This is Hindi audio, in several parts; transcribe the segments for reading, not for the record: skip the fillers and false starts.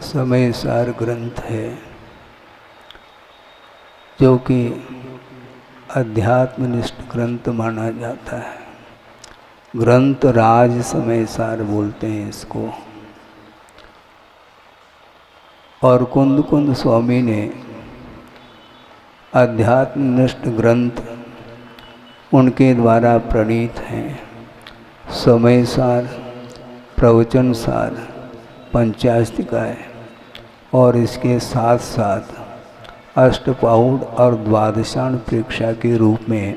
समय सार ग्रंथ है जो कि अध्यात्मनिष्ठ ग्रंथ माना जाता है। ग्रंथ राज समय सार बोलते हैं इसको। और कुंद कुंद स्वामी ने अध्यात्मनिष्ठ ग्रंथ उनके द्वारा प्रणीत हैं। समय सार, प्रवचन सार, पंचास्तिकाय और इसके साथ साथ अष्टपाहुड़ और द्वादशाण प्रेक्षा के रूप में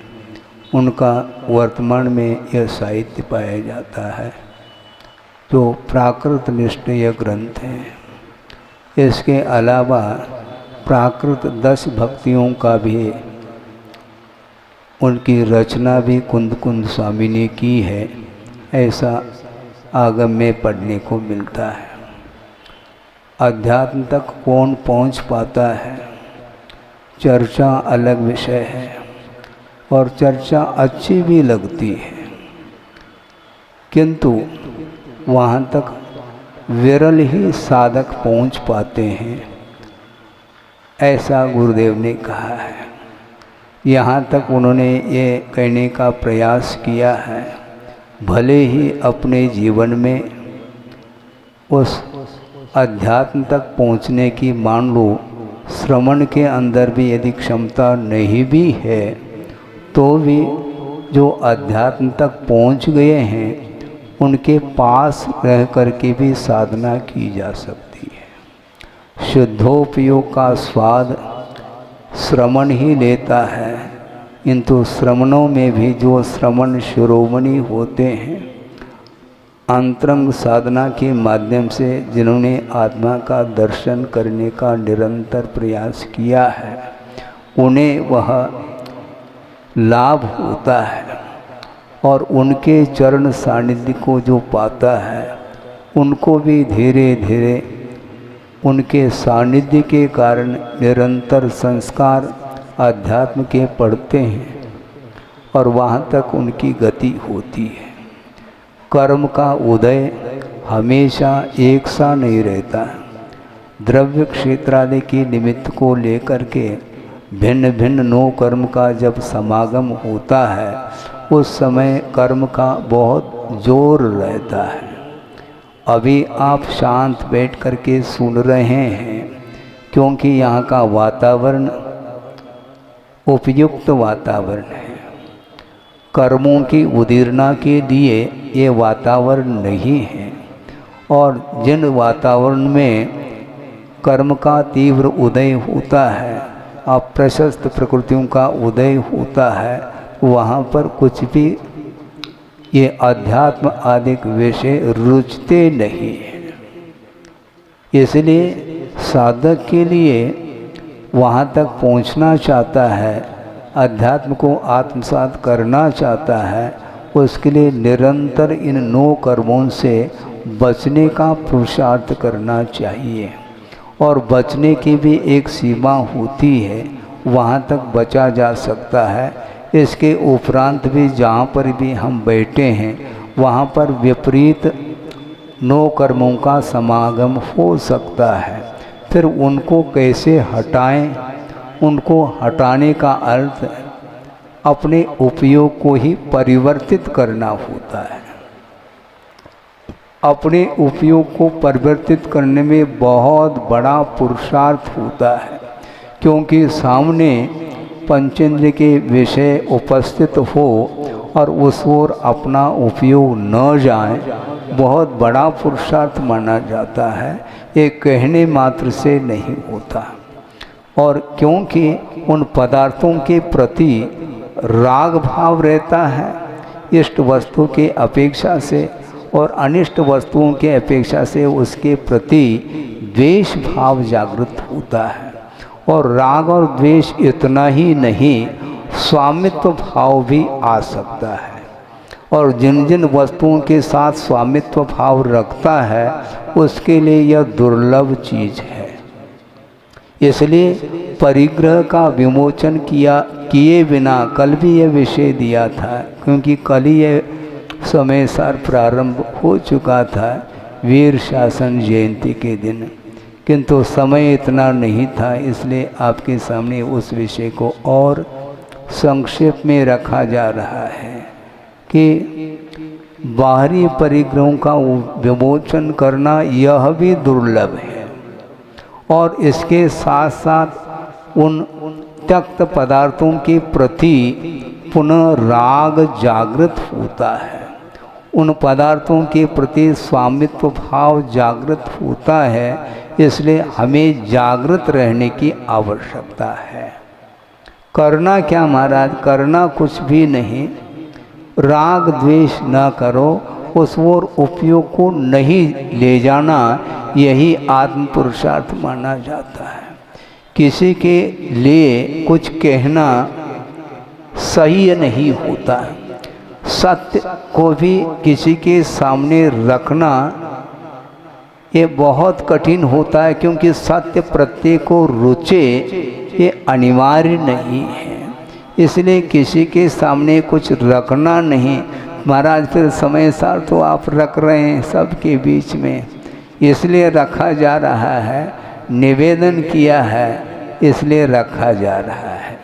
उनका वर्तमान में यह साहित्य पाया जाता है जो प्राकृत निष्ठ यह ग्रंथ है। इसके अलावा प्राकृत 10 भक्तियों का भी उनकी रचना भी कुंद कुंद स्वामी ने की है, ऐसा आगम में पढ़ने को मिलता है। अध्यात्म तक कौन पहुंच पाता है, चर्चा अलग विषय है और चर्चा अच्छी भी लगती है, किंतु वहाँ तक विरल ही साधक पहुंच पाते हैं, ऐसा गुरुदेव ने कहा है। यहाँ तक उन्होंने ये कहने का प्रयास किया है, भले ही अपने जीवन में उस अध्यात्म तक पहुँचने की मान लो श्रवण के अंदर भी यदि क्षमता नहीं भी है तो भी जो अध्यात्म तक पहुँच गए हैं उनके पास रह कर के भी साधना की जा सकती है। शुद्धोपयोग का स्वाद श्रवण ही लेता है, किंतु श्रवणों में भी जो श्रवण शिरोमणि होते हैं, अंतरंग साधना के माध्यम से जिन्होंने आत्मा का दर्शन करने का निरंतर प्रयास किया है, उन्हें वह लाभ होता है और उनके चरण सानिध्य को जो पाता है उनको भी धीरे धीरे उनके सानिध्य के कारण निरंतर संस्कार अध्यात्म के पढ़ते हैं और वहाँ तक उनकी गति होती है। कर्म का उदय हमेशा एक सा नहीं रहता। द्रव्य क्षेत्र आदि के निमित्त को लेकर के भिन्न भिन्न 9 कर्म का जब समागम होता है उस समय कर्म का बहुत जोर रहता है। अभी आप शांत बैठ कर के सुन रहे हैं क्योंकि यहाँ का वातावरण उपयुक्त वातावरण है। कर्मों की उदीर्णा के लिए ये वातावरण नहीं है और जिन वातावरण में कर्म का तीव्र उदय होता है, अप्रशस्त प्रकृतियों का उदय होता है, वहाँ पर कुछ भी ये अध्यात्म आदि विषय रुचते नहीं हैं। इसलिए साधक के लिए वहाँ तक पहुँचना चाहता है, अध्यात्म को आत्मसात करना चाहता है, उसके लिए निरंतर इन 9 कर्मों से बचने का पुरुषार्थ करना चाहिए। और बचने की भी एक सीमा होती है, वहाँ तक बचा जा सकता है। इसके उपरांत भी जहाँ पर भी हम बैठे हैं वहाँ पर विपरीत 9 कर्मों का समागम हो सकता है। फिर उनको कैसे हटाएं, उनको हटाने का अर्थ अपने उपयोग को ही परिवर्तित करना होता है। अपने उपयोग को परिवर्तित करने में बहुत बड़ा पुरुषार्थ होता है, क्योंकि सामने पंचेंद्र के विषय उपस्थित हो और उस ओर अपना उपयोग न जाए, बहुत बड़ा पुरुषार्थ माना जाता है। ये कहने मात्र से नहीं होता। और क्योंकि उन पदार्थों के प्रति राग भाव रहता है इष्ट वस्तु के अपेक्षा से, और अनिष्ट वस्तुओं के अपेक्षा से उसके प्रति द्वेष भाव जागृत होता है। और राग और द्वेष इतना ही नहीं, स्वामित्व भाव भी आ सकता है। और जिन जिन वस्तुओं के साथ स्वामित्व भाव रखता है उसके लिए यह दुर्लभ चीज़ है। इसलिए परिग्रह का विमोचन किए बिना कल भी यह विषय दिया था, क्योंकि कल ही यह समय सार प्रारंभ हो चुका था वीर शासन जयंती के दिन, किंतु समय इतना नहीं था, इसलिए आपके सामने उस विषय को और संक्षेप में रखा जा रहा है कि बाहरी परिग्रहों का विमोचन करना यह भी दुर्लभ है, और इसके साथ साथ उन त्यक्त पदार्थों के प्रति पुनः राग जागृत होता है, उन पदार्थों के प्रति स्वामित्व भाव जागृत होता है। इसलिए हमें जागृत रहने की आवश्यकता है। करना क्या महाराज? करना कुछ भी नहीं, राग द्वेष न करो, उस ओर उपयोग को नहीं ले जाना, यही आत्म पुरुषार्थ माना जाता है। किसी के लिए कुछ कहना सही नहीं होता, सत्य को भी किसी के सामने रखना ये बहुत कठिन होता है, क्योंकि सत्य प्रत्येक को रुचे ये अनिवार्य नहीं है। इसलिए किसी के सामने कुछ रखना नहीं। महाराज फिर समय सार तो आप रख रहे हैं सबके बीच में, इसलिए रखा जा रहा है, निवेदन किया है इसलिए रखा जा रहा है,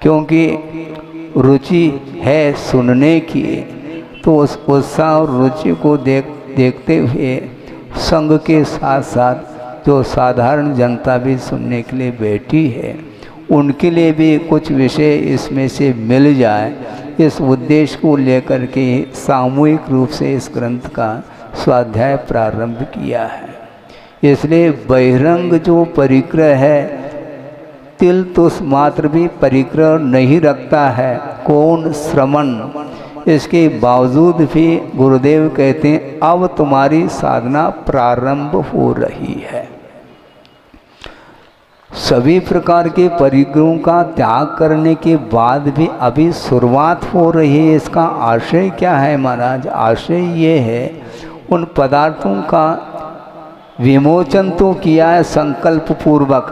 क्योंकि रुचि है सुनने की। तो उस उत्साह और रुचि को देखते हुए संघ के साथ साथ जो साधारण जनता भी सुनने के लिए बैठी है, उनके लिए भी कुछ विषय इसमें से मिल जाए, इस उद्देश्य को लेकर के सामूहिक रूप से इस ग्रंथ का स्वाध्याय प्रारंभ किया है। इसलिए बहिरंग जो परिग्रह है, तिल तुस मात्र भी परिग्रह नहीं रखता है, कौन श्रमण, इसके बावजूद भी गुरुदेव कहते हैं अब तुम्हारी साधना प्रारंभ हो रही है। सभी प्रकार के परिग्रहों का त्याग करने के बाद भी अभी शुरुआत हो रही है। इसका आशय क्या है महाराज? आशय ये है, उन पदार्थों का विमोचन तो किया है संकल्प पूर्वक,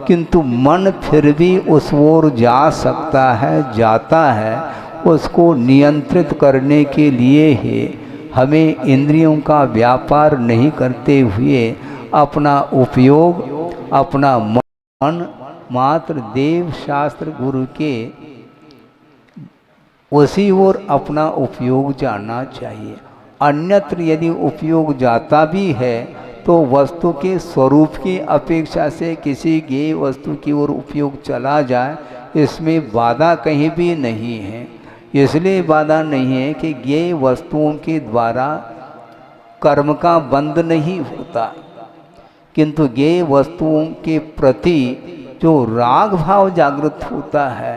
किंतु मन फिर भी उस ओर जा सकता है, जाता है। उसको नियंत्रित करने के लिए ही हमें इंद्रियों का व्यापार नहीं करते हुए अपना उपयोग, अपना मन मात्र देव शास्त्र गुरु के उसी ओर अपना उपयोग जाना चाहिए। अन्यत्र यदि उपयोग जाता भी है तो वस्तु के स्वरूप की अपेक्षा से किसी ज्ञेय वस्तु की ओर उपयोग चला जाए, इसमें बाधा कहीं भी नहीं है। इसलिए बाधा नहीं है कि ज्ञेय वस्तुओं के द्वारा कर्म का बंध नहीं होता, किंतु ज्ञेय वस्तुओं के प्रति जो राग भाव जागृत होता है,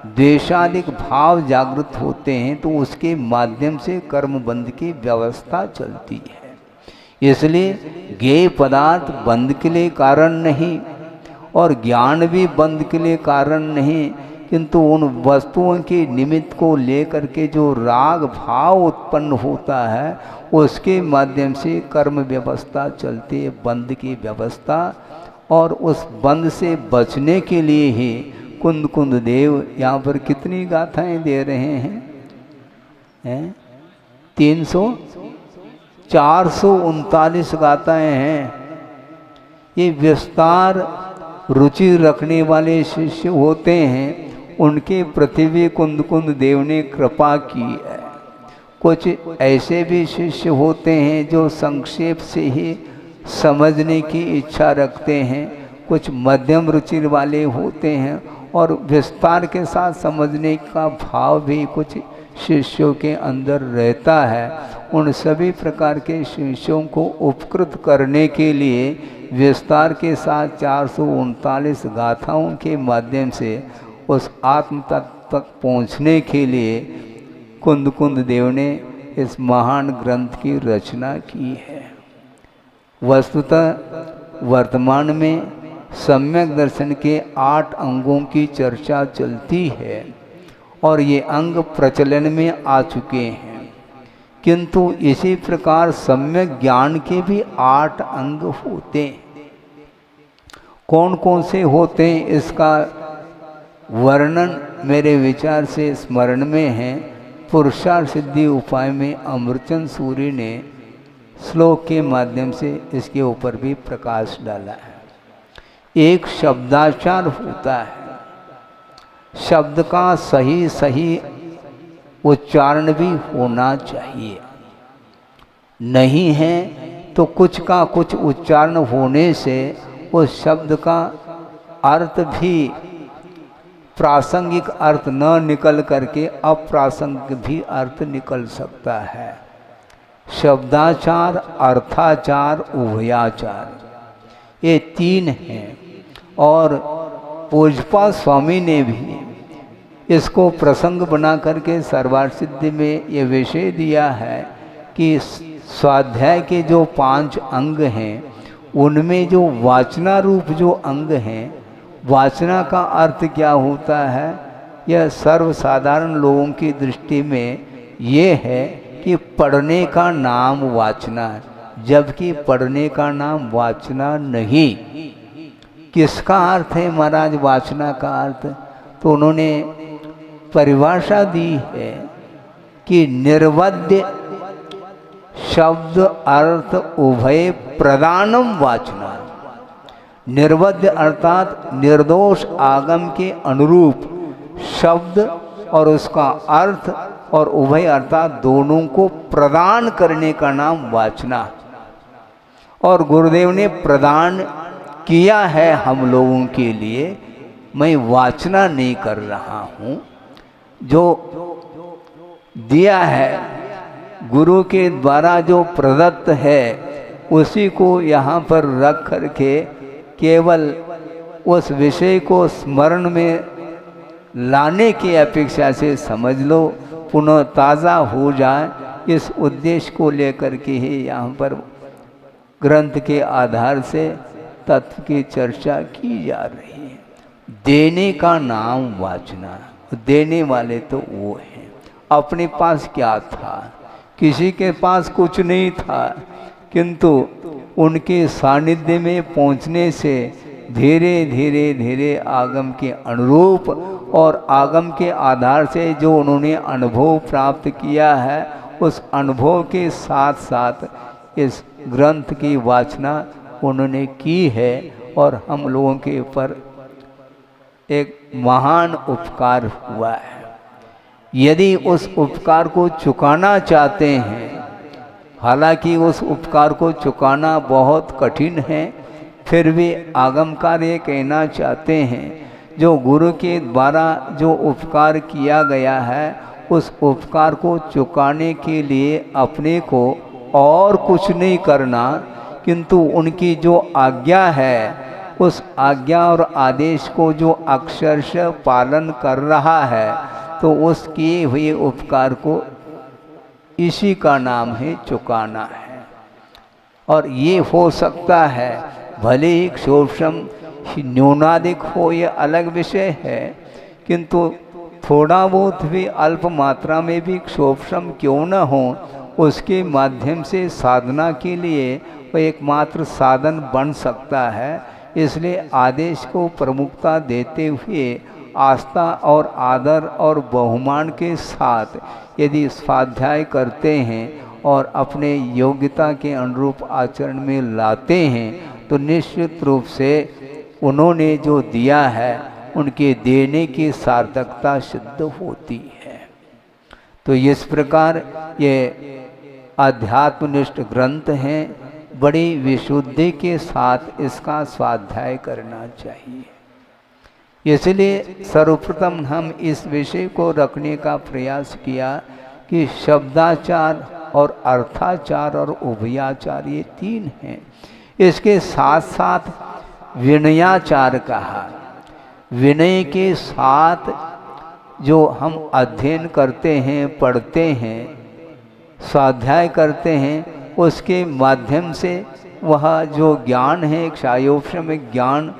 द्वेषादिक भाव जागृत होते हैं, तो उसके माध्यम से कर्म बंध की व्यवस्था चलती है। इसलिए ज्ञेय पदार्थ बंध के लिए कारण नहीं और ज्ञान भी बंध के लिए कारण नहीं, किंतु उन वस्तुओं के निमित्त को लेकर के जो राग भाव उत्पन्न होता है, उसके माध्यम से कर्म व्यवस्था चलती है, बंध की व्यवस्था। और उस बंध से बचने के लिए ही कुंद कुंद देव यहाँ पर कितनी गाथाएं दे रहे हैं? 439 गाथाएं हैं। ये विस्तार रुचि रखने वाले शिष्य होते हैं, उनके प्रति भी कुंद कुंद देव ने कृपा की है। कुछ ऐसे भी शिष्य होते हैं जो संक्षेप से ही समझने की इच्छा रखते हैं, कुछ मध्यम रुचि वाले होते हैं और विस्तार के साथ समझने का भाव भी कुछ शिष्यों के अंदर रहता है। उन सभी प्रकार के शिष्यों को उपकृत करने के लिए विस्तार के साथ 439 गाथाओं के माध्यम से उस आत्म तत्व तक पहुँचने के लिए कुंद कुंद देव ने इस महान ग्रंथ की रचना की है। वस्तुतः वर्तमान में सम्यक दर्शन के 8 अंगों की चर्चा चलती है और ये अंग प्रचलन में आ चुके हैं, किंतु इसी प्रकार सम्यक ज्ञान के भी 8 अंग होते हैं। कौन कौन से होते हैं इसका वर्णन मेरे विचार से स्मरण में है। पुरुषार्थ सिद्धि उपाय में अमृतचंद सूरी ने श्लोक के माध्यम से इसके ऊपर भी प्रकाश डाला है। एक शब्दाचार होता है, शब्द का सही सही उच्चारण भी होना चाहिए। नहीं है तो कुछ का कुछ उच्चारण होने से उस शब्द का अर्थ भी प्रासंगिक अर्थ न निकल करके अप्रासंगिक भी अर्थ निकल सकता है। शब्दाचार, अर्थाचार, उभयाचार, ये तीन हैं। और पूज्यपाद स्वामी ने भी इसको प्रसंग बना करके सर्वार्थ सिद्धि में ये विषय दिया है कि स्वाध्याय के जो 5 अंग हैं उनमें जो वाचना रूप जो अंग हैं, वाचना का अर्थ क्या होता है, यह सर्वसाधारण लोगों की दृष्टि में ये है कि पढ़ने का नाम वाचना है, जबकि पढ़ने का नाम वाचना नहीं। किसका अर्थ है महाराज वाचना का अर्थ? तो उन्होंने परिभाषा दी है कि निर्वद्य शब्द अर्थ उभय प्रदानम वाचना। निर्वद्य अर्थात निर्दोष आगम के अनुरूप शब्द और उसका अर्थ और उभय अर्थात दोनों को प्रदान करने का नाम वाचना। और गुरुदेव ने प्रदान किया है हम लोगों के लिए, मैं वाचना नहीं कर रहा हूँ। जो दिया है गुरु के द्वारा जो प्रदत्त है उसी को यहाँ पर रख करके केवल उस विषय को स्मरण में लाने की अपेक्षा से समझ लो, पुनः ताज़ा हो जाए, इस उद्देश्य को लेकर के ही यहाँ पर ग्रंथ के आधार से तत्व की चर्चा की जा रही है। देने का नाम वाचना, देने वाले तो वो हैं। अपने पास क्या था? किसी के पास कुछ नहीं था, किंतु उनके सानिध्य में पहुँचने से धीरे धीरे धीरे आगम के अनुरूप और आगम के आधार से जो उन्होंने अनुभव प्राप्त किया है, उस अनुभव के साथ साथ इस ग्रंथ की वाचना उन्होंने की है। और हम लोगों के ऊपर एक महान उपकार हुआ है। यदि उस उपकार को चुकाना चाहते हैं, हालांकि उस उपकार को चुकाना बहुत कठिन है, फिर भी आगमकार ये कहना चाहते हैं जो गुरु के द्वारा जो उपकार किया गया है उस उपकार को चुकाने के लिए अपने को और कुछ नहीं करना, किंतु उनकी जो आज्ञा है उस आज्ञा और आदेश को जो अक्षरशः पालन कर रहा है, तो उस किए हुए उपकार को इसी का नाम है चुकाना है। और ये हो सकता है भले ही क्षोभम न्यूनाधिक हो, ये अलग विषय है, किंतु थोड़ा बहुत भी अल्प मात्रा में भी क्षोभम क्यों न हो, उसके माध्यम से साधना के लिए वो एकमात्र साधन बन सकता है। इसलिए आदेश को प्रमुखता देते हुए आस्था और आदर और बहुमान के साथ यदि स्वाध्याय करते हैं और अपने योग्यता के अनुरूप आचरण में लाते हैं, तो निश्चित रूप से उन्होंने जो दिया है उनके देने की सार्थकता सिद्ध होती है। तो इस प्रकार ये आध्यात्मनिष्ठ ग्रंथ हैं, बड़ी विशुद्धि के साथ इसका स्वाध्याय करना चाहिए। इसलिए सर्वप्रथम हम इस विषय को रखने का प्रयास किया कि शब्दाचार और अर्थाचार और उभयाचार ये 3 हैं। इसके साथ साथ विनयाचार कहा। विनय के साथ जो हम अध्ययन करते हैं, पढ़ते हैं, स्वाध्याय करते हैं, उसके माध्यम से वह जो ज्ञान है, क्षायोपशमिक ज्ञान,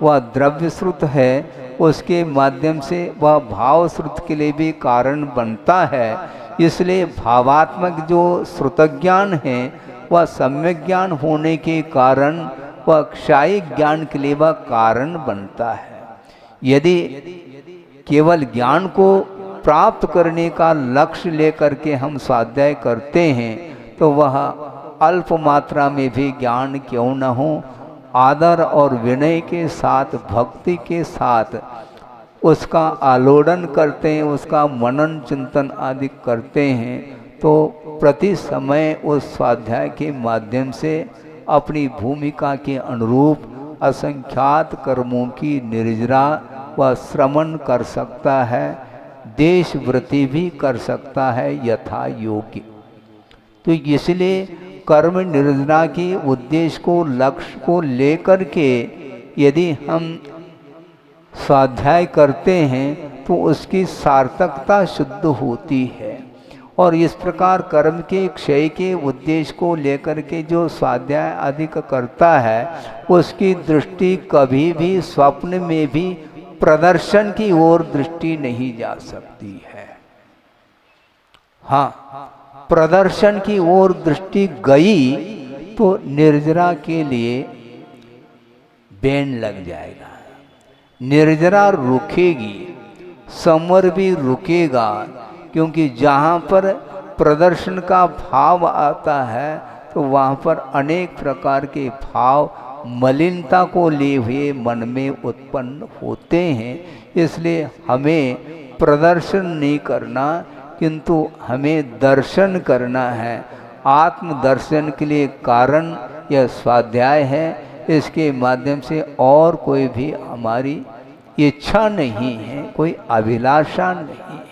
वह द्रव्य श्रुत है, उसके माध्यम से वह भाव श्रुत के लिए भी कारण बनता है। इसलिए भावात्मक जो श्रुत ज्ञान है वह सम्यक ज्ञान होने के कारण वह क्षायिक ज्ञान के लिए वह कारण बनता है। यदि केवल ज्ञान को प्राप्त करने का लक्ष्य लेकर के हम स्वाध्याय करते हैं तो वह अल्प मात्रा में भी ज्ञान क्यों न हो, आदर और विनय के साथ, भक्ति के साथ उसका आलोड़न करते हैं, उसका मनन चिंतन आदि करते हैं, तो प्रति समय उस स्वाध्याय के माध्यम से अपनी भूमिका के अनुरूप असंख्यात कर्मों की निर्जरा व श्रवण कर सकता है, देशव्रति भी कर सकता है यथा योग्य। तो इसलिए कर्म निर्जरा के उद्देश्य को, लक्ष्य को लेकर के यदि हम स्वाध्याय करते हैं तो उसकी सार्थकता शुद्ध होती है। और इस प्रकार कर्म के क्षय के उद्देश्य को लेकर के जो स्वाध्याय आदि करता है, उसकी दृष्टि कभी भी स्वप्न में भी प्रदर्शन की ओर दृष्टि नहीं जा सकती है। हाँ, प्रदर्शन की ओर दृष्टि गई तो निर्जरा के लिए बैन लग जाएगा। निर्जरा रुकेगी, समर भी रुकेगा, क्योंकि जहाँ पर प्रदर्शन का भाव आता है तो वहाँ पर अनेक प्रकार के भाव मलिनता को लिए हुए मन में उत्पन्न होते हैं। इसलिए हमें प्रदर्शन नहीं करना, किंतु हमें दर्शन करना है। आत्मदर्शन के लिए कारण यह स्वाध्याय है। इसके माध्यम से और कोई भी हमारी इच्छा नहीं है, कोई अभिलाषा नहीं है।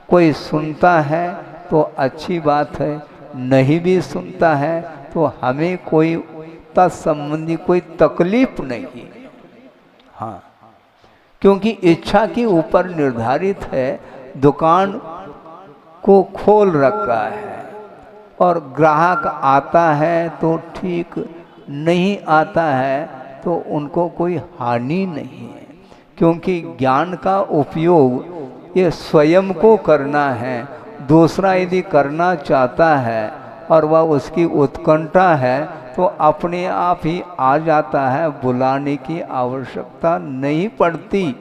कोई सुनता है तो अच्छी बात है, नहीं भी सुनता है तो हमें कोई तत्संबंधी कोई तकलीफ नहीं। हाँ, क्योंकि इच्छा के ऊपर निर्धारित है, दुकान को खोल रखा है और ग्राहक आता है तो ठीक, नहीं आता है तो उनको कोई हानि नहीं है, क्योंकि ज्ञान का उपयोग ये स्वयं को करना है। दूसरा यदि करना चाहता है और वह उसकी उत्कंठा है तो अपने आप ही आ जाता है, बुलाने की आवश्यकता नहीं पड़ती।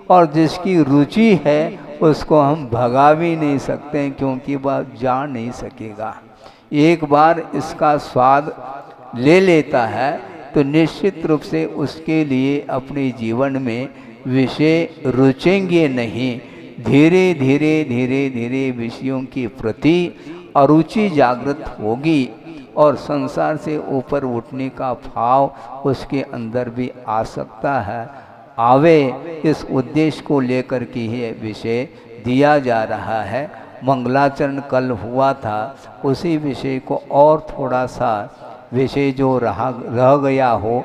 और जिसकी रुचि है उसको हम भगा भी नहीं सकते, क्योंकि वह जा नहीं सकेगा। एक बार इसका स्वाद ले लेता है तो निश्चित रूप से उसके लिए अपने जीवन में विषय रुचेंगे नहीं। धीरे धीरे धीरे धीरे विषयों के प्रति अरुचि जागृत होगी और संसार से ऊपर उठने का भाव उसके अंदर भी आ सकता है। आवे, इस उद्देश्य को लेकर के ही विषय दिया जा रहा है। मंगलाचरण कल हुआ था, उसी विषय को और थोड़ा सा विषय जो रह गया हो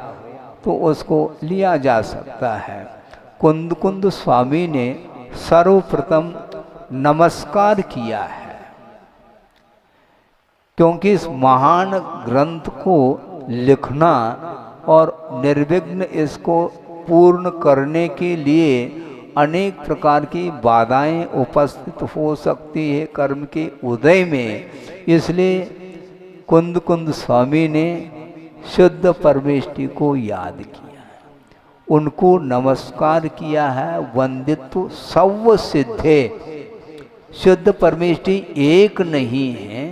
तो उसको लिया जा सकता है। कुंद स्वामी ने सर्वप्रथम नमस्कार किया है, क्योंकि इस महान ग्रंथ को लिखना और निर्विघ्न इसको पूर्ण करने के लिए अनेक प्रकार की बाधाएं उपस्थित हो सकती है कर्म के उदय में। इसलिए कुंद स्वामी ने शुद्ध परमेष्टि को याद किया, उनको नमस्कार किया है। वंदित्व सर्व सिद्धे, शुद्ध परमेष्टि एक नहीं है,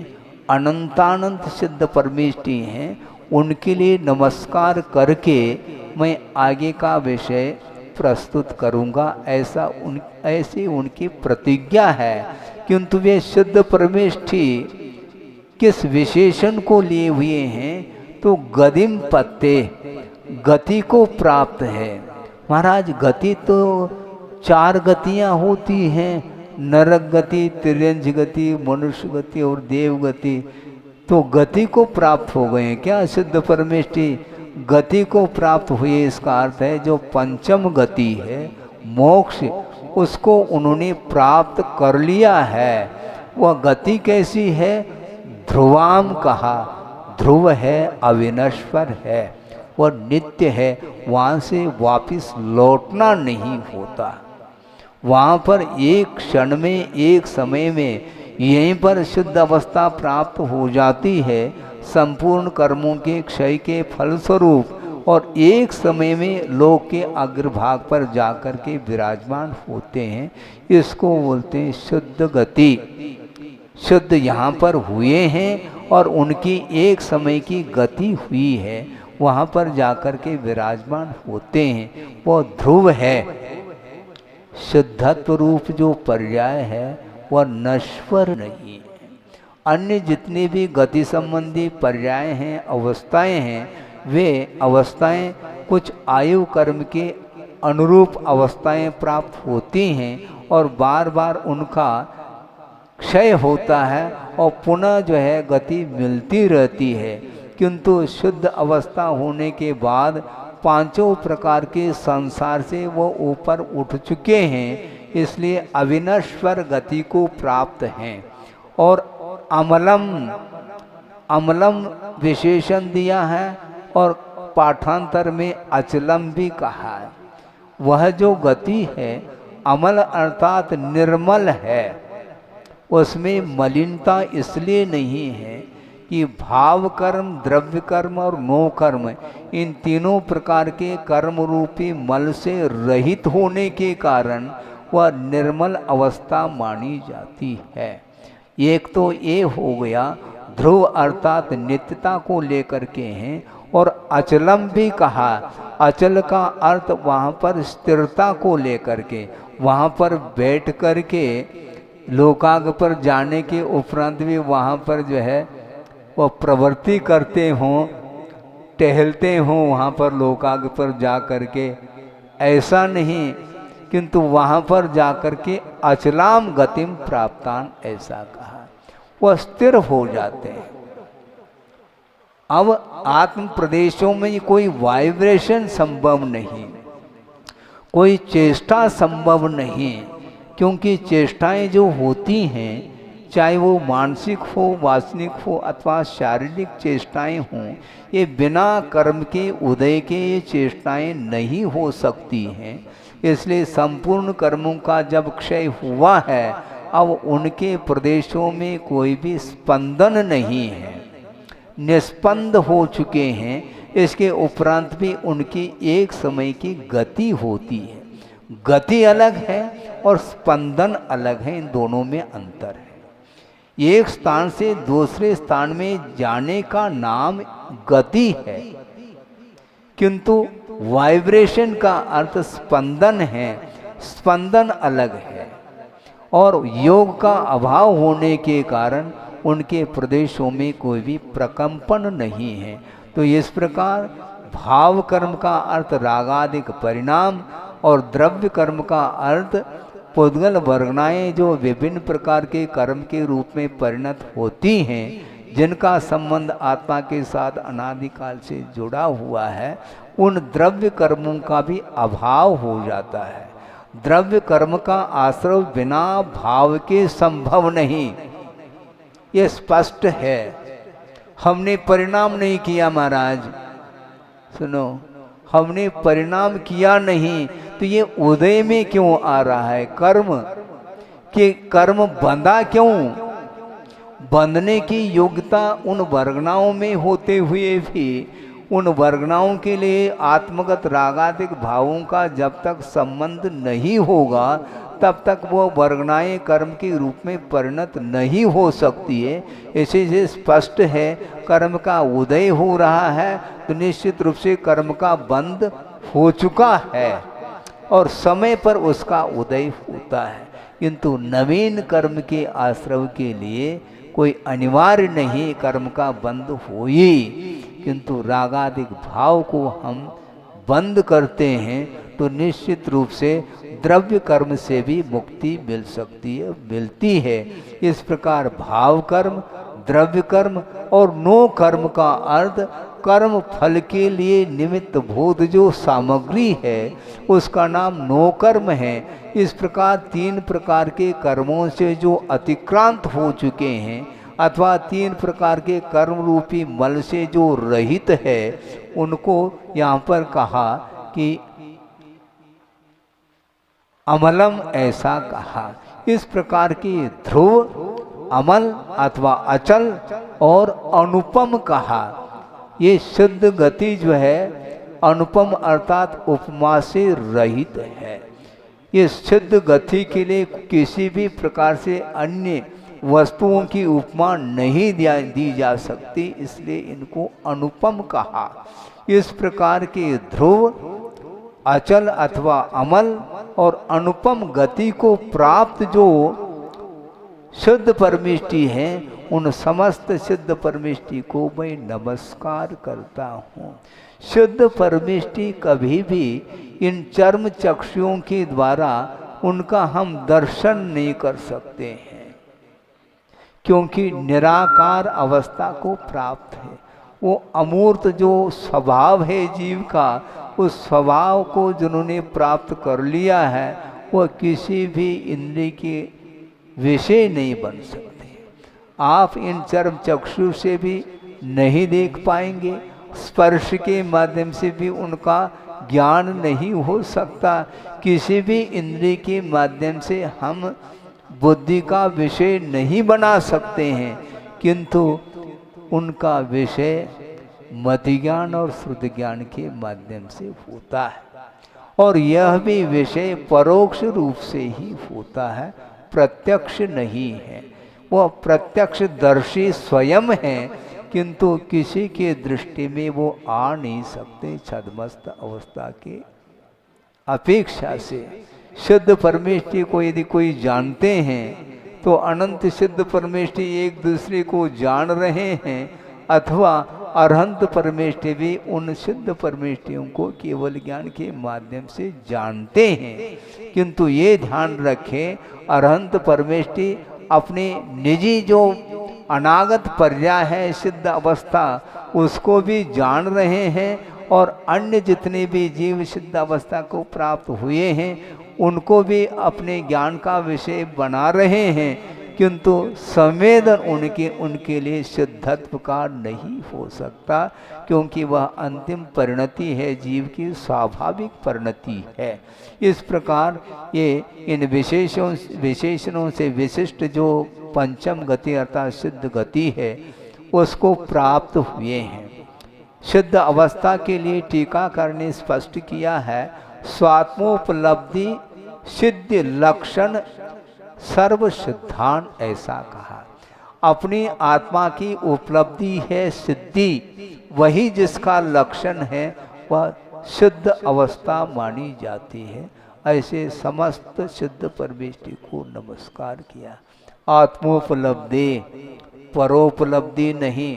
अनंतानंत सिद्ध परमेष्टि हैं। उनके लिए नमस्कार करके मैं आगे का विषय प्रस्तुत करूंगा, ऐसी उनकी प्रतिज्ञा है। किंतु वे शुद्ध परमेष्टि किस विशेषण को लिए हुए हैं, तो गदिम पत्ते, गति को प्राप्त है। महाराज, गति तो 4 गतियां होती हैं, नरक गति, तिर्यंज गति, मनुष्य गति और देव गति। तो गति को प्राप्त हो गए हैं क्या शुद्ध परमेष्टि? गति को प्राप्त हुए, इसका अर्थ है जो पंचम गति है मोक्ष, उसको उन्होंने प्राप्त कर लिया है। वह गति कैसी है? ध्रुवाम कहा, ध्रुव है, अविनश्वर है, वह नित्य है, वहाँ से वापस लौटना नहीं होता। वहाँ पर एक क्षण में, एक समय में यहीं पर शुद्ध अवस्था प्राप्त हो जाती है, संपूर्ण कर्मों के क्षय के फलस्वरूप, और एक समय में लोक के अग्रभाग पर जाकर के विराजमान होते हैं। इसको बोलते हैं शुद्ध गति। शुद्ध यहाँ पर हुए हैं और उनकी एक समय की गति हुई है, वहाँ पर जाकर के विराजमान होते हैं, वो ध्रुव है। शुद्धत्व रूप जो पर्याय है वह नश्वर नहीं है। अन्य जितने भी गति संबंधी पर्याय हैं, अवस्थाएं हैं, वे अवस्थाएं कुछ आयु कर्म के अनुरूप अवस्थाएं प्राप्त होती हैं और बार बार उनका क्षय होता है और पुनः जो है गति मिलती रहती है। किंतु शुद्ध अवस्था होने के बाद पांचों प्रकार के संसार से वो ऊपर उठ चुके हैं, इसलिए अविनश्वर गति को प्राप्त हैं। और अमलम विशेषण दिया है और पाठांतर में अचलम भी कहा है। वह जो गति है अमल अर्थात निर्मल है, उसमें मलिनता इसलिए नहीं है कि भाव कर्म, द्रव्य कर्म और नो कर्म, इन तीनों प्रकार के कर्म रूपी मल से रहित होने के कारण वह निर्मल अवस्था मानी जाती है। एक तो ये हो गया ध्रुव अर्थात नित्यता को लेकर के हैं। और अचलम भी कहा, अचल का अर्थ वहाँ पर स्थिरता को लेकर के, वहाँ पर बैठ कर के लोकाग पर जाने के उपरांत भी वहाँ पर जो है वह प्रवृत्ति करते हों, टहलते हों वहाँ पर लोकाग पर जा कर के, ऐसा नहीं, किंतु वहाँ पर जा कर के अचलाम गतिम प्राप्तान ऐसा कहा, वह स्थिर हो जाते हैं। अब आत्म प्रदेशों में कोई वाइब्रेशन संभव नहीं, कोई चेष्टा संभव नहीं, क्योंकि चेष्टाएं जो होती हैं, चाहे वो मानसिक हो, वासनिक हो अथवा शारीरिक चेष्टाएं हों, ये बिना कर्म के उदय के ये चेष्टाएं नहीं हो सकती हैं। इसलिए संपूर्ण कर्मों का जब क्षय हुआ है, अब उनके प्रदेशों में कोई भी स्पंदन नहीं है, निस्पंद हो चुके हैं। इसके उपरांत भी उनकी एक समय की गति होती है। गति अलग है और स्पंदन अलग है, इन दोनों में अंतर है। एक स्थान से दूसरे स्थान में जाने का नाम गति है, किंतु वाइब्रेशन का अर्थ स्पंदन है, स्पंदन अलग है। और योग का अभाव होने के कारण उनके प्रदेशों में कोई भी प्रकंपन नहीं है। तो इस प्रकार भाव कर्म का अर्थ रागादिक परिणाम और द्रव्य कर्म का अर्थ पुद्गल वर्गनाएं जो विभिन्न प्रकार के कर्म के रूप में परिणत होती हैं, जिनका संबंध आत्मा के साथ अनादिकाल से जुड़ा हुआ है, उन द्रव्य कर्मों का भी अभाव हो जाता है। द्रव्य कर्म का आश्रय बिना भाव के संभव नहीं, ये स्पष्ट है। हमने परिणाम नहीं किया महाराज, सुनो, हमने परिणाम किया नहीं, तो ये उदय में क्यों आ रहा है कर्म? कि कर्म बंधा क्यों? बंधने की योग्यता उन वर्गनाओं में होते हुए भी उन वर्गनाओं के लिए आत्मगत रागादिक भावों का जब तक संबंध नहीं होगा, तब तक वो वर्गनाएं कर्म के रूप में परिणत नहीं हो सकती है। इसी से स्पष्ट है, कर्म का उदय हो रहा है तो निश्चित रूप से कर्म का बंध हो चुका है और समय पर उसका उदय होता है। किंतु नवीन कर्म के आश्रय के लिए कोई अनिवार्य नहीं कर्म का बंध हो ही, किंतु रागादिक भाव को हम बंद करते हैं तो निश्चित रूप से द्रव्य कर्म से भी मुक्ति मिल सकती है, मिलती है। इस प्रकार भाव कर्म, द्रव्य कर्म और नो कर्म का अर्थ कर्म फल के लिए निमित्त भूत जो सामग्री है उसका नाम नो कर्म है। इस प्रकार तीन प्रकार के कर्मों से जो अतिक्रांत हो चुके हैं अथवा तीन प्रकार के कर्म रूपी मल से जो रहित है, उनको यहाँ पर कहा कि अमलम ऐसा कहा। इस प्रकार की ध्रुव, अमल अथवा अचल और अनुपम कहा। ये शुद्ध गति जो है अनुपम अर्थात उपमा से रहित है। ये शुद्ध गति के लिए किसी भी प्रकार से अन्य वस्तुओं की उपमा नहीं दी जा सकती, इसलिए इनको अनुपम कहा। इस प्रकार के ध्रुव, अचल अथवा अमल और अनुपम गति को प्राप्त जो शुद्ध परमेष्टि है, उन समस्त सिद्ध परमेष्टि को मैं नमस्कार करता हूँ। शुद्ध परमेष्टि कभी भी इन चर्म चक्षुओं के द्वारा उनका हम दर्शन नहीं कर सकते हैं, क्योंकि निराकार अवस्था को प्राप्त है। वो अमूर्त जो स्वभाव है जीव का, उस स्वभाव को जिन्होंने प्राप्त कर लिया है, वह किसी भी इंद्रिय के विषय नहीं बन सकते। आप इन चर्म चक्षु से भी नहीं देख पाएंगे, स्पर्श के माध्यम से भी उनका ज्ञान नहीं हो सकता। किसी भी इंद्रिय के माध्यम से हम बुद्धि का विषय नहीं बना सकते हैं, किंतु उनका विषय मति ज्ञान और श्रुति ज्ञान के माध्यम से होता है। और यह भी विषय परोक्ष रूप से ही होता है, प्रत्यक्ष नहीं है। वह प्रत्यक्षदर्शी स्वयं है, किंतु किसी के दृष्टि में वो आ नहीं सकते छद्मस्त अवस्था के अपेक्षा से। शुद्ध परमेष्टि को यदि कोई जानते हैं तो अनंत सिद्ध परमेष्टि एक दूसरे को जान रहे हैं, अथवा अरहंत परमेष्टि भी उन सिद्ध परमेष्टियों को केवल ज्ञान के माध्यम से जानते हैं। किंतु ये ध्यान रखें, अरहंत परमेष्टि अपने निजी जो अनागत पर्याय है सिद्ध अवस्था, उसको भी जान रहे हैं, और अन्य जितने भी जीव सिद्ध अवस्था को प्राप्त हुए हैं उनको भी अपने ज्ञान का विषय बना रहे हैं, किंतु संवेदन उनके लिए सिद्धत्व का नहीं हो सकता, क्योंकि वह अंतिम परिणति है, जीव की स्वाभाविक परिणति है। इस प्रकार ये इन विशेषणों से विशिष्ट जो पंचम गति अर्थात सिद्ध गति है, उसको प्राप्त हुए हैं। सिद्ध अवस्था के लिए टीकाकार ने स्पष्ट किया है, स्वात्मोपलब्धि सिद्ध लक्षण सर्व सिद्धांत, ऐसा कहा। अपनी आत्मा की उपलब्धि है सिद्धि, वही जिसका लक्षण है वह सिद्ध अवस्था मानी जाती है। ऐसे समस्त सिद्ध परमेष्टि को नमस्कार किया। आत्मोपलब्धि, परोपलब्धि नहीं।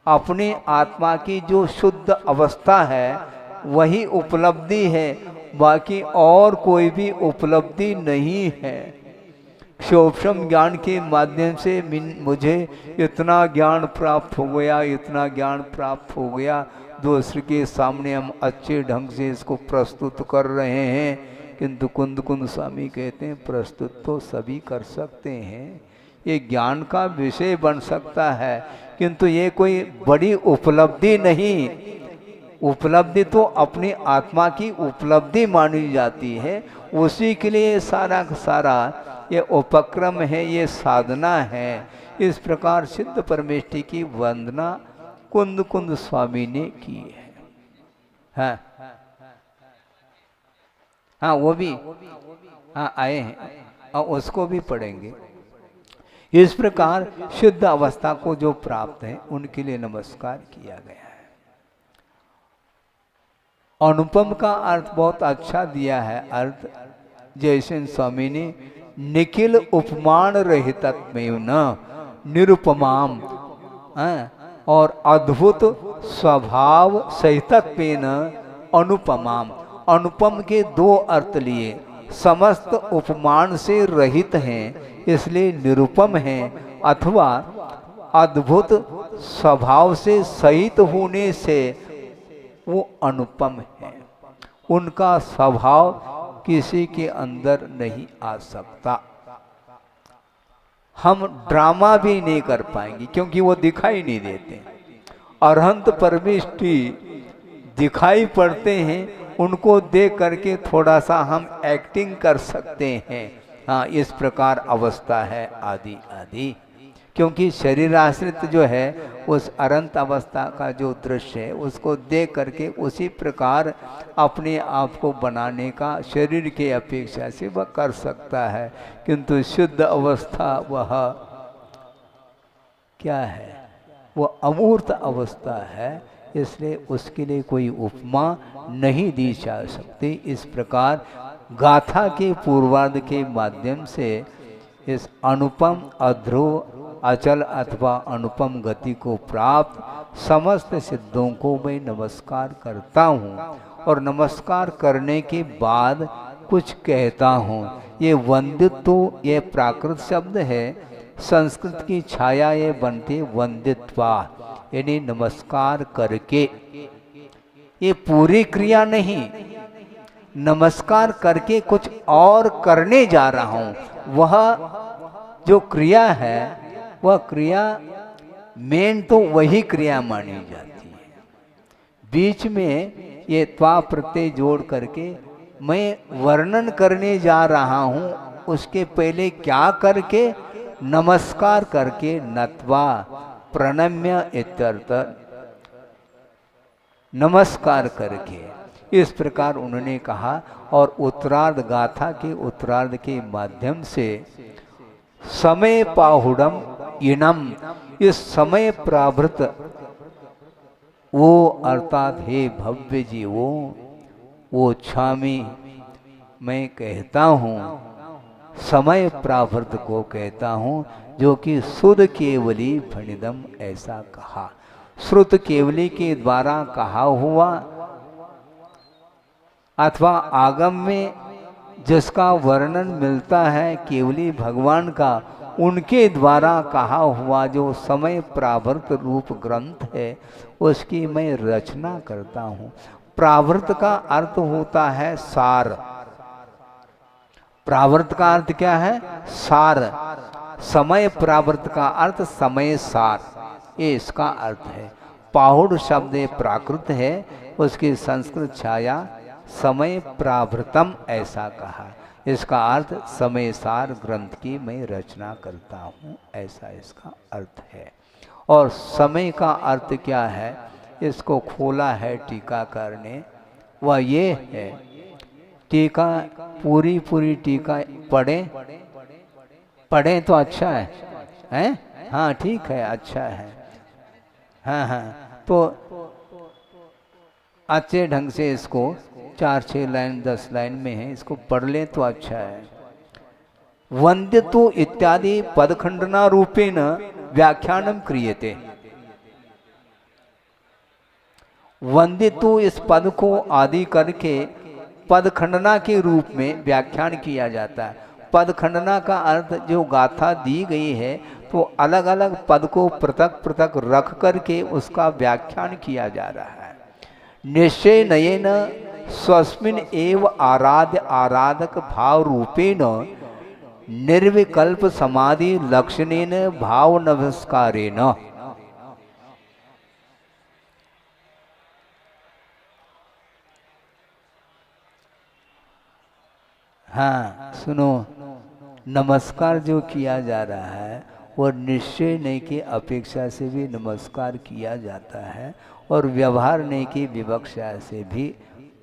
अपनी आत्मा की जो शुद्ध अवस्था है वही उपलब्धि है, बाकी और कोई भी उपलब्धि नहीं है। सूक्ष्म ज्ञान के माध्यम से मुझे इतना ज्ञान प्राप्त हो गया, इतना ज्ञान प्राप्त हो गया, दूसरे के सामने हम अच्छे ढंग से इसको प्रस्तुत कर रहे हैं, किंतु कुंद स्वामी कहते हैं प्रस्तुत तो सभी कर सकते हैं, ये ज्ञान का विषय बन सकता है, किंतु ये कोई बड़ी उपलब्धि नहीं। उपलब्धि तो अपनी आत्मा की उपलब्धि मानी जाती है, उसी के लिए सारा का सारा ये उपक्रम है, ये साधना है। इस प्रकार सिद्ध परमेष्टि की वंदना कुंद स्वामी ने की है। हाँ वो भी आए हैं और उसको भी पढ़ेंगे। इस प्रकार शुद्ध अवस्था को जो प्राप्त है उनके लिए नमस्कार किया गया है। अनुपम का अर्थ बहुत अच्छा दिया है। अर्थ जैसे स्वामी ने निखिल उपमान रहितत्वेन न निरुपमाम और अद्भुत स्वभाव सहितत्वेन अनुपमाम, अनुपम के दो अर्थ लिए। समस्त उपमान से रहित हैं इसलिए निरुपम हैं, अथवा अद्भुत स्वभाव से सहित होने से वो अनुपम है। उनका स्वभाव किसी के अंदर नहीं आ सकता। हम ड्रामा भी नहीं कर पाएंगे क्योंकि वो दिखाई नहीं देते। अरहंत परमेष्टि दिखाई पड़ते हैं, उनको देख करके थोड़ा सा हम एक्टिंग कर सकते हैं। हाँ, इस प्रकार अवस्था है आदि आदि। क्योंकि शरीर आश्रित जो है उस अनंत अवस्था का जो दृश्य है उसको देख करके उसी प्रकार अपने आप को बनाने का शरीर के अपेक्षा से वह कर सकता है, किंतु शुद्ध अवस्था वह क्या है, वो अमूर्त अवस्था है, इसलिए उसके लिए कोई उपमा नहीं दी जा सकती। इस प्रकार गाथा के पूर्वार्ध के माध्यम से इस अनुपम अध्रुव अचल अथवा अनुपम गति को प्राप्त समस्त सिद्धों को मैं नमस्कार करता हूँ और नमस्कार करने के बाद कुछ कहता हूँ। ये वंदित्व ये प्राकृत शब्द है, संस्कृत की छाया ये बनती वंदित्वा, यानी नमस्कार करके। ये पूरी क्रिया नहीं, नमस्कार करके कुछ और करने जा रहा हूँ, वह जो क्रिया है वह क्रिया मेन तो वही क्रिया मानी जाती है। बीच में ये त्वा प्रत्यय जोड़ करके मैं वर्णन करने जा रहा हूँ, उसके पहले क्या करके, नमस्कार करके, नत्वा प्रणम्य इत्यर्थ, नमस्कार करके। इस प्रकार उन्होंने कहा। और उत्तरार्ध गाथा के उत्तरार्ध के माध्यम से समय पाहुडम इनम, इस समय प्रावृत वो अर्थात हे भव्य जीवो, वो छामी मैं कहता हूँ, समय प्रावृत को कहता हूँ, जो कि शुद्ध केवली फणिदम ऐसा कहा, श्रुत केवली के द्वारा कहा हुआ अथवा आगम में जिसका वर्णन मिलता है केवली भगवान का, उनके द्वारा कहा हुआ जो समय प्रावृत रूप ग्रंथ है उसकी मैं रचना करता हूँ। प्रावृत का अर्थ होता है सार, प्रावृत का अर्थ क्या है, सार। समय प्रावृत का अर्थ समय सार, ये इसका अर्थ है। पाहुड़ शब्द प्राकृत है, उसकी संस्कृत छाया समय प्रावृतम ऐसा कहा, इसका अर्थ समय सार ग्रंथ की मैं रचना करता हूँ, ऐसा इसका अर्थ है। और समय का अर्थ क्या है, इसको खोला है टीकाकार ने, वह ये है, टीका पूरी टीका पढ़ें तो अच्छा है, हैं? हाँ ठीक है, अच्छा है, हाँ, तो अच्छे ढंग से इसको 4-6 लाइन 10 लाइन में है, इसको पढ़ लें तो अच्छा है। वंद्यतु इत्यादि पदखंडना रूपेण व्याख्यानम क्रियते। वंदितु इस पद को आदि करके पदखंडना के रूप में व्याख्यान किया जाता है। पदखंडना का अर्थ जो गाथा दी गई है तो अलग अलग पद को पृथक पृथक रख करके उसका व्याख्यान किया जा रहा है। निश्चय नयेन स्वस्मिन एव आराध्य आराधक भाव रूपेण निर्विकल्प समाधि लक्षणेन भाव नमस्कारेण। हाँ सुनो, नमस्कार जो किया जा रहा है वो निश्चय नहीं की अपेक्षा से भी नमस्कार किया जाता है और व्यवहार नहीं की विवक्षा से भी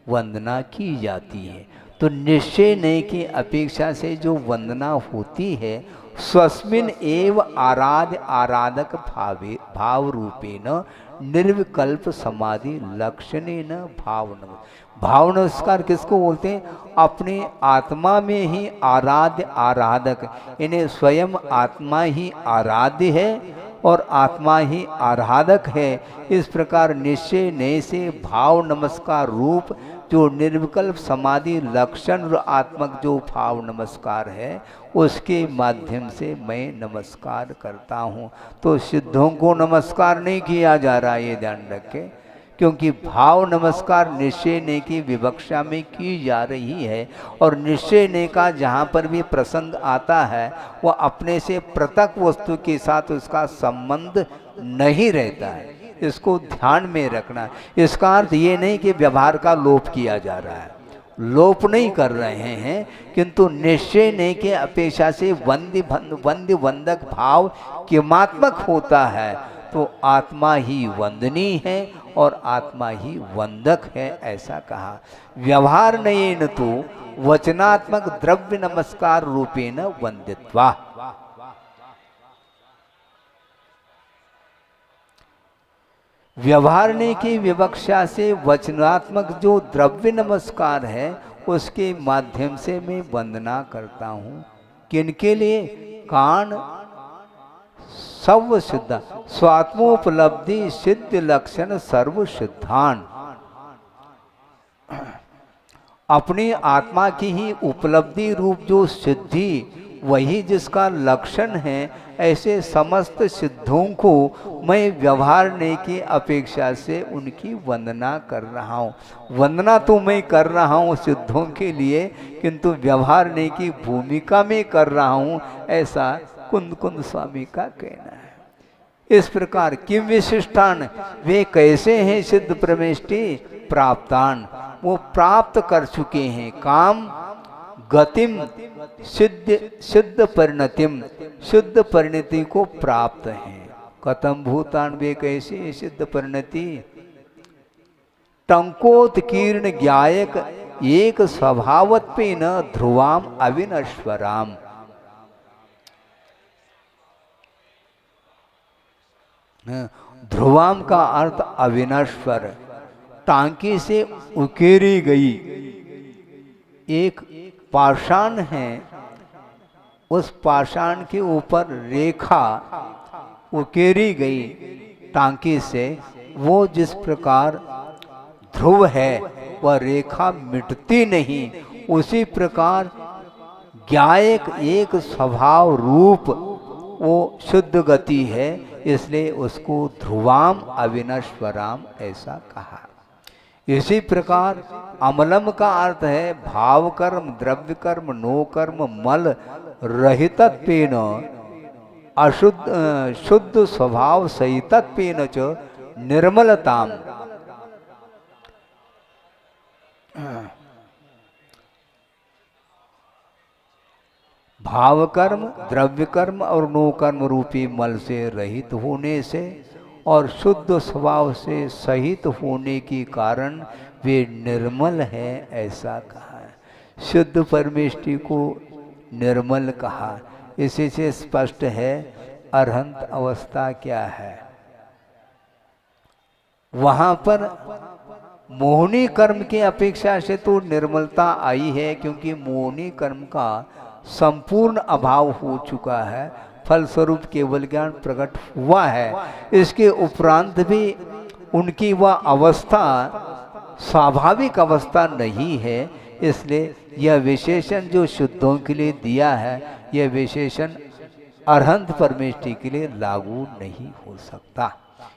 वंदना की जाती है। तो निश्चय नहीं की अपेक्षा से जो वंदना होती है स्वस्मिन एव आराध्य आराधक भाव रूपेण निर्विकल्प समाधि लक्षणेन भाव नमस्कार किसको बोलते हैं, अपने आत्मा में ही आराध्य आराधक, इन्हें स्वयं आत्मा ही आराध्य है और आत्मा ही आराधक है। इस प्रकार निश्चय नए से भाव नमस्कार रूप जो निर्विकल्प समाधि लक्षण आत्मक जो भाव नमस्कार है उसके माध्यम से मैं नमस्कार करता हूँ। तो सिद्धों को नमस्कार नहीं किया जा रहा, ये ध्यान रखें, क्योंकि भाव नमस्कार निश्चय ने की विवक्षा में की जा रही है और निश्चय ने का जहाँ पर भी प्रसंग आता है वह अपने से पृथक वस्तु के साथ उसका संबंध नहीं रहता है, इसको ध्यान में रखना। इसका अर्थ ये नहीं कि व्यवहार का लोप किया जा रहा है, लोप नहीं कर रहे हैं, किंतु निश्चय नहीं के अपेक्षा से वंद्य वंदक भाव किमात्मक होता है, तो आत्मा ही वंदनीय है और आत्मा ही वंदक है, ऐसा कहा। व्यवहार नहीं न तो वचनात्मक द्रव्य नमस्कार रूपेण वंदित्वा। व्यवहारने की विवक्षा से वचनात्मक जो द्रव्य नमस्कार है उसके माध्यम से मैं वंदना करता हूँ। किनके लिए? कान सर्व सिद्ध स्वात्मोपलब्धि सिद्ध लक्षण सर्व सिद्धान। अपनी आत्मा की ही उपलब्धि रूप जो सिद्धि, वही जिसका लक्षण है, ऐसे समस्त सिद्धों को मैं व्यवहारने की अपेक्षा से उनकी वंदना कर रहा हूँ। वंदना तो मैं कर रहा हूँ सिद्धों के लिए, किंतु व्यवहारने की भूमिका में कर रहा हूँ, ऐसा कुंद कुंद स्वामी का कहना है। इस प्रकार किम विशिष्टान, वे कैसे हैं सिद्ध परमेष्टि? प्राप्तान, वो प्राप्त कर चुके हैं। काम गतिम सिद्ध परिणतिम, शुद्ध परिणति को प्राप्त हैं। कथम भूतान, वे कैसे सिद्ध परिणति? टंकोत्कीर्ण ज्ञायक एक स्वभावत्वेन ध्रुवाम अविनश्वराम। ध्रुवाम का अर्थ अविनश्वर, टांकी से उकेरी गई एक पाषाण है, उस पाषाण के ऊपर रेखा उकेरी गई टांकी से, वो जिस प्रकार ध्रुव है वह रेखा मिटती नहीं, उसी प्रकार ज्ञायक एक स्वभाव रूप वो शुद्ध गति है, इसलिए उसको ध्रुवाम अविनश्वराम ऐसा कहा। इसी प्रकार अमलम का अर्थ है भाव कर्म, द्रव्य कर्म, नो कर्म, मल रहितत्वेन अशुद्ध शुद्ध स्वभाव सहितत्वेन च निर्मलताम। भाव कर्म, द्रव्य कर्म और नो कर्म रूपी मल से रहित होने से और शुद्ध स्वभाव से सहित होने के कारण वे निर्मल है, ऐसा कहा है। शुद्ध परमेष्टि को निर्मल कहा, इसी से स्पष्ट है अरहंत अवस्था क्या है। वहां पर मोहनी कर्म की अपेक्षा से तो निर्मलता आई है, क्योंकि मोहनी कर्म का संपूर्ण अभाव हो चुका है, फलस्वरूप केवल ज्ञान प्रकट हुआ है। इसके उपरांत भी उनकी वह अवस्था स्वाभाविक अवस्था नहीं है, इसलिए यह विशेषण जो शुद्धों के लिए दिया है, यह विशेषण अरहंत परमेष्टि के लिए लागू नहीं हो सकता।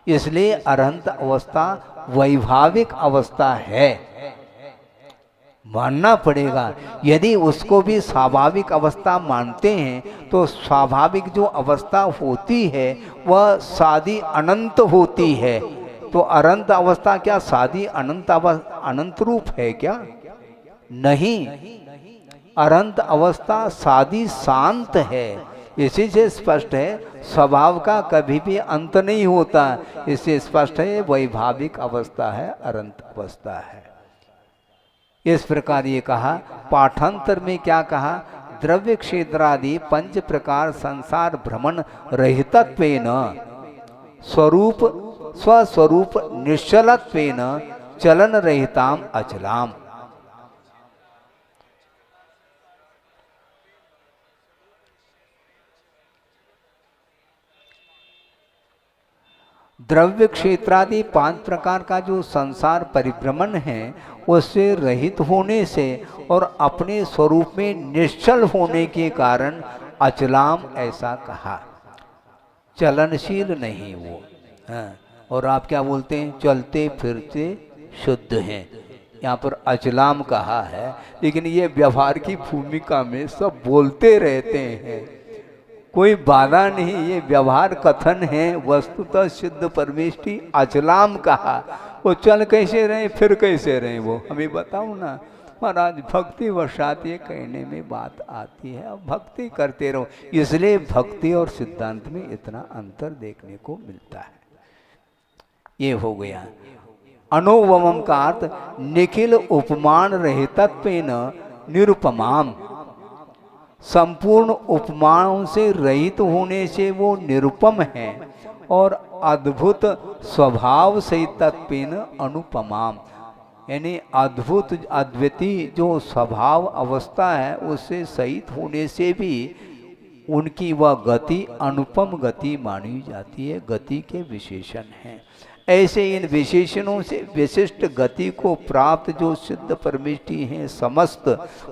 इसलिए अरहंत अवस्था वैभाविक अवस्था है, मानना पड़ेगा। यदि उसको भी स्वाभाविक अवस्था मानते हैं तो स्वाभाविक जो अवस्था होती है वह सादी अनंत होती है। तो अनंत अवस्था क्या सादी अनंत रूप है क्या? नहीं, अनंत अवस्था सादी शांत है। इसी से स्पष्ट है स्वभाव का कभी भी अंत नहीं होता। इससे स्पष्ट है वैभाविक अवस्था है, अनंत अवस्था है। इस प्रकार ये कहा। पाठांतर में क्या कहा? द्रव्य क्षेत्रादि पंच प्रकार संसार भ्रमण रहितत्वेन स्वरूप स्वस्वरूप निश्चलत्वेन चलन रहिताम अचलाम। द्रव्य क्षेत्रादि पांच प्रकार का जो संसार परिभ्रमण है उससे रहित होने से और अपने स्वरूप में निश्चल होने के कारण अचलाम ऐसा कहा। चलनशील नहीं वो, हाँ। और आप क्या बोलते हैं? चलते फिरते शुद्ध हैं। यहाँ पर अचलाम कहा है, लेकिन ये व्यवहार की भूमिका में सब बोलते रहते हैं, कोई बाधा नहीं, ये व्यवहार कथन है। वस्तुतः सिद्ध परमेष्टि अचलाम कहा। वो चल कैसे रहे फिर कैसे रहे वो हमें बताओ ना। महाराज भक्ति वशात ये कहने में बात आती है, अब भक्ति करते रहो। इसलिए भक्ति और सिद्धांत में इतना अंतर देखने को मिलता है। ये हो गया अनुवमम का अर्थ निखिल उपमान रहितत्वेन निरुपमाम, संपूर्ण उपमानों से रहित होने से वो निरुपम है और अद्भुत स्वभाव सहितत्वेन अनुपमाम, यानी अद्भुत अद्वितीय जो स्वभाव अवस्था है उससे सहित होने से भी उनकी वह गति अनुपम गति मानी जाती है, गति के विशेषण हैं। ऐसे इन विशेषणों से विशिष्ट गति को प्राप्त जो सिद्ध परमेष्ठी हैं समस्त,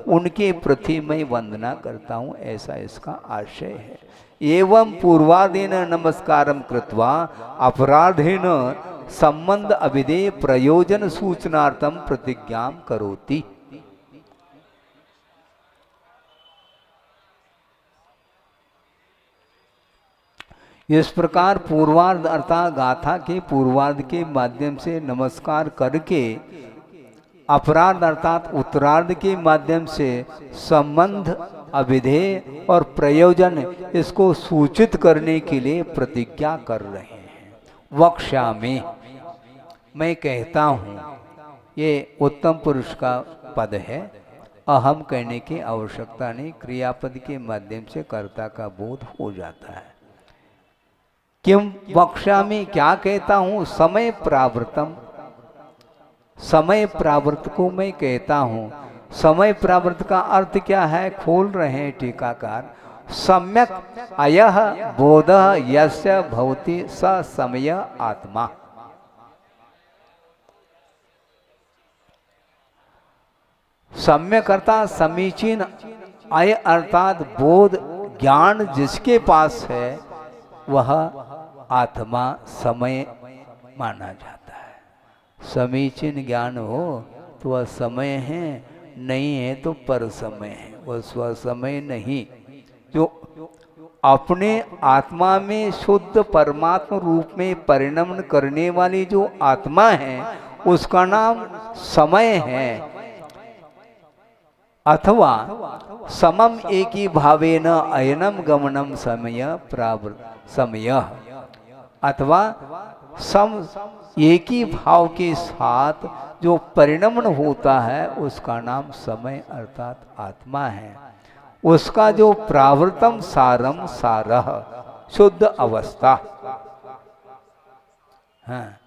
उनके प्रति मैं वंदना करता हूँ, ऐसा इसका आशय है। एवं पूर्वादेन नमस्कारम कृत्वा अपराधेन संबंध अभिधेय प्रयोजन सूचनार्थम प्रतिज्ञा करोति। इस प्रकार पूर्वार्ध अर्थात गाथा के पूर्वार्ध के माध्यम से नमस्कार करके अपराध अर्थात उत्तरार्ध के माध्यम से संबंध अभिधेय और प्रयोजन इसको सूचित करने के लिए प्रतिज्ञा कर रहे हैं। वक्ष्यामि, मैं कहता हूँ, ये उत्तम पुरुष का पद है, अहम कहने की आवश्यकता नहीं, क्रियापद के माध्यम से कर्ता का बोध हो जाता है। किम वक्ष्यामि, क्या कहता हूँ, समय प्रावृतम, समय प्रावृत को मैं कहता हूँ। समय प्रावृत का अर्थ क्या है, खोल रहे हैं टीकाकार, सम्यक अयः बोधः यस्य भवति स समय आत्मा। सम्यक अर्थात समीचीन, अय अर्थात बोध ज्ञान जिसके पास है वह आत्मा समय माना जाता है। समीचीन ज्ञान हो तो वह समय है, नहीं है तो पर समय है, वह स्व समय नहीं। जो अपने आत्मा में शुद्ध परमात्मा रूप में परिणमन करने वाली जो आत्मा है उसका नाम समय है। अथवा समम एकी भावेन अयनम गमनम समय प्रावृत समय, अथवा सम एक ही भाव के साथ जो परिणमन होता है उसका नाम समय अर्थात आत्मा है। उसका जो प्रावृतम सारम सारह, शुद्ध अवस्था। हाँ,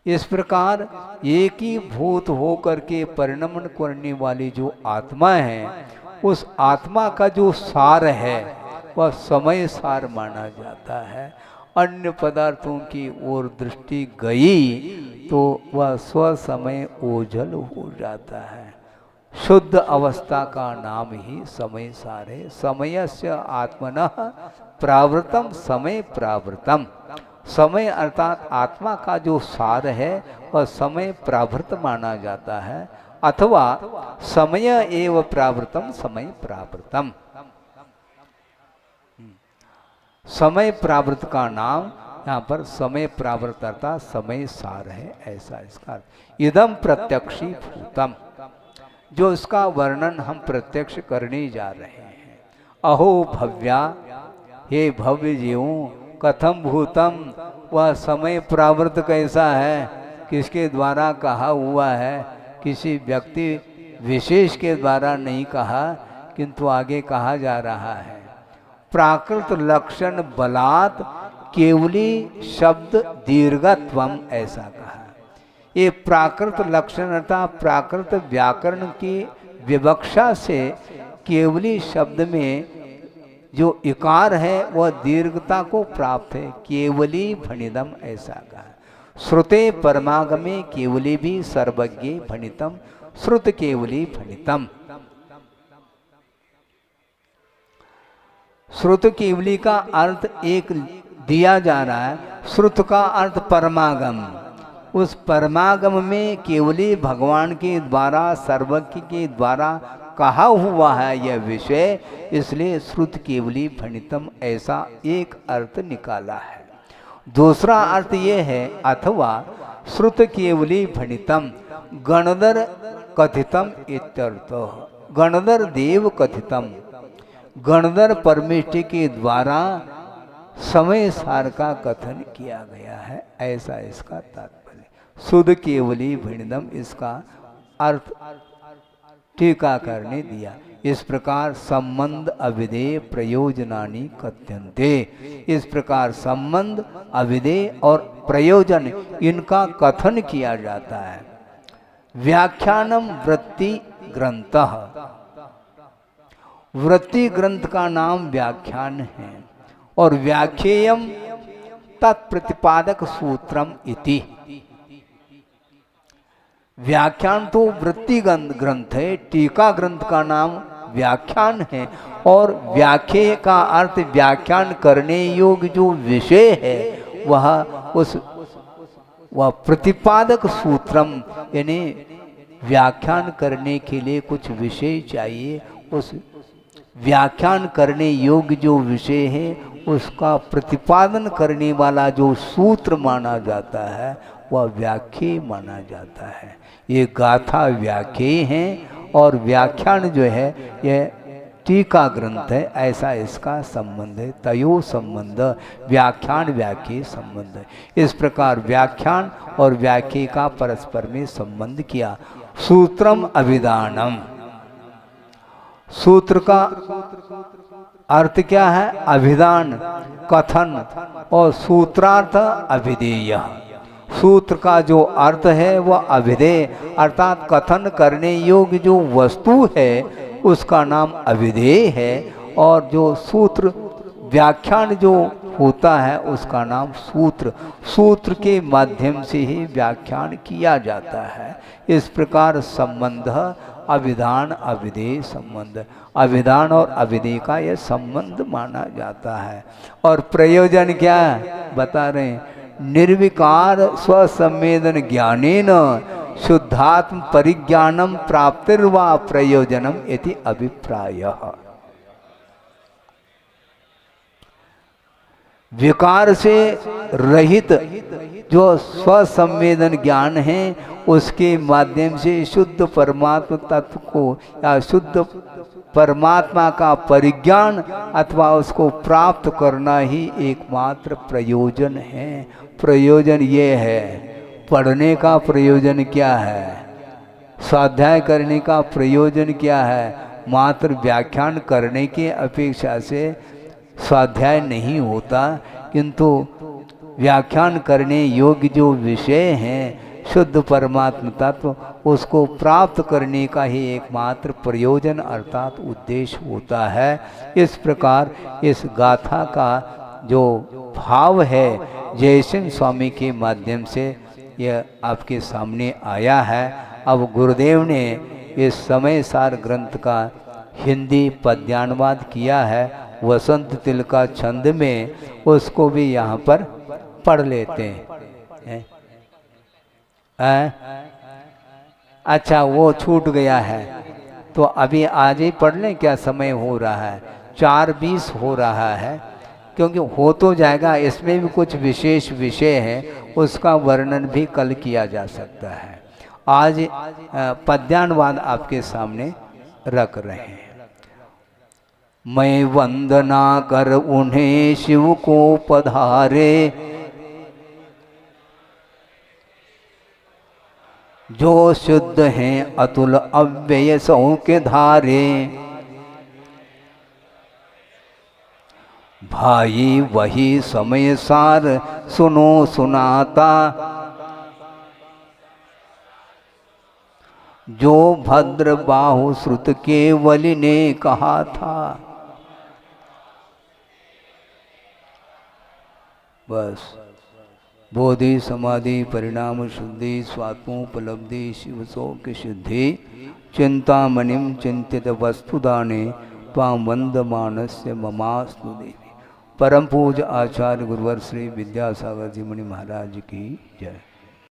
इस प्रकार एक ही भूत होकर के परिणमन करने वाली जो आत्मा है, उस आत्मा का जो सार है वह समय सार माना जाता है। अन्य पदार्थों की ओर दृष्टि गई तो वह स्वसमय ओझल हो जाता है। शुद्ध अवस्था का नाम ही समय सार है। समयस्य आत्मनः प्रावृतम समय प्रावृतम, समय अर्थात आत्मा का जो सार है वह समय प्रावृत माना जाता है। अथवा समय एव प्रावृतम समय प्रावृतम, समय प्रावृत का नाम यहाँ पर समय प्रावृत अर्थात समय सार है, ऐसा इसका। इदम प्रत्यक्षी भूतम, जो इसका वर्णन हम प्रत्यक्ष करने जा रहे हैं। अहो भव्या, हे भव्य जीवों, कथम भूतम, वह समय प्रावृत कैसा है, किसके द्वारा कहा हुआ है, किसी व्यक्ति विशेष के द्वारा नहीं कहा, किंतु आगे कहा जा रहा है। प्राकृत लक्षण बलात् केवली शब्द दीर्घत्वम, ऐसा कहा। ये प्राकृत लक्षण अर्थात प्राकृत व्याकरण की विवक्षा से केवली शब्द में जो इकार है वह दीर्घता को प्राप्त है। केवली भणिदम, ऐसा कहा। श्रुते परमागमे केवली भी सर्वज्ञ भणितम, श्रुत केवली भणितम। श्रुत केवली का अर्थ एक दिया जा रहा है। श्रुत का अर्थ परमागम, उस परमागम में केवली भगवान के द्वारा सर्वज्ञ के द्वारा कहा हुआ है यह विषय, इसलिए श्रुत केवली भणितम ऐसा एक अर्थ निकाला है। दूसरा अर्थ यह है अथवा श्रुत केवली भणितम, गणधर कथितम इत्यर्थ। गणधर देव कथितम, गणधर परमेष्ठि के द्वारा समय सार का कथन किया गया है, ऐसा इसका तात्पर्य। शुद्ध केवली भिन्नम, इसका अर्थ टीकाकार ने दिया। इस प्रकार संबंध अविधेय प्रयोजनानि कथ्यन्ते, इस प्रकार संबंध अविधेय और प्रयोजन इनका कथन किया जाता है। व्याख्यानम वृत्ति ग्रंथः, वृत्ति ग्रंथ का नाम व्याख्यान है। और व्याख्येयम तत्प्रतिपादक सूत्रम इति, व्याख्यान तो वृत्ति ग्रंथ है, टीका ग्रंथ का नाम व्याख्यान है। और व्याख्या का अर्थ व्याख्यान करने योग्य जो विषय है वह प्रतिपादक सूत्रम, यानी व्याख्यान करने के लिए कुछ विषय चाहिए। उस व्याख्यान करने योग्य जो विषय है उसका प्रतिपादन करने वाला जो सूत्र माना जाता है वह व्याख्या माना जाता है। ये गाथा व्याख्या है और व्याख्यान जो है यह टीका ग्रंथ है, ऐसा इसका संबंध है। तयो संबंध, व्याख्यान व्याख्या संबंध है। इस प्रकार व्याख्यान और व्याख्या का परस्पर में संबंध किया। सूत्रम अभिधानम, सूत्र का अर्थ क्या है? अभिधान, कथन। और सूत्रार्थ अभिधेय, सूत्र का जो अर्थ है वह अभिधेय अर्थात कथन करने योग्य जो वस्तु है उसका नाम अभिधेय है। और जो सूत्र व्याख्यान जो होता है उसका नाम सूत्र, सूत्र के माध्यम से ही व्याख्यान किया जाता है। इस प्रकार संबंध अभिधान अभिधेय संबंध, अभिधान और अभिधेय का यह संबंध माना जाता है। और प्रयोजन क्या है बता रहे हैं? निर्विकार स्वसंवेदन ज्ञानेन शुद्धात्म परिज्ञानम प्राप्तिर्वा प्रयोजनम इति अभिप्रायः। विकार से रहित जो स्वसंवेदन ज्ञान है उसके माध्यम से शुद्ध परमात्मा तत्व को या शुद्ध परमात्मा का परिज्ञान अथवा उसको प्राप्त करना ही एकमात्र प्रयोजन है। प्रयोजन ये है, पढ़ने का प्रयोजन क्या है, स्वाध्याय करने का प्रयोजन क्या है? मात्र व्याख्यान करने की अपेक्षा से स्वाध्याय नहीं होता, किंतु व्याख्यान करने योग्य जो विषय हैं शुद्ध परमात्म तत्व उसको प्राप्त करने का ही एकमात्र प्रयोजन अर्थात उद्देश्य होता है। इस प्रकार इस गाथा का जो भाव है जयसिंह स्वामी के माध्यम से यह आपके सामने आया है। अब गुरुदेव ने इस समय सार ग्रंथ का हिंदी पद्यानुवाद किया है वसंत तिल का छंद में, उसको भी यहाँ पर पढ़ लेते हैं। अच्छा वो छूट गया है तो अभी आज ही पढ़ लें क्या? समय हो रहा है 4:20 हो रहा है, क्योंकि हो तो जाएगा, इसमें भी कुछ विशेष विषय है उसका वर्णन भी कल किया जा सकता है। आज पद्यानुवाद आपके सामने रख रहे हैं। मैं वंदना कर उन्हें शिव को पधारे, जो शुद्ध हैं अतुल अव्यय सौ के धारे। भाई वही समय सार सुनो सुनाता, जो भद्र बाहु श्रुत केवली ने कहा था। बस बोधि समाधि परिणाम शुद्धि स्वात्मोपलब्धि शिव शोक शुद्धि चिंतामणिम चिंतित वस्तुदाने त्वां वंदमानस्य ममास्तु देवी। परम पूज्य आचार्य गुरुवर श्री विद्यासागर जी मुनि महाराज की जय।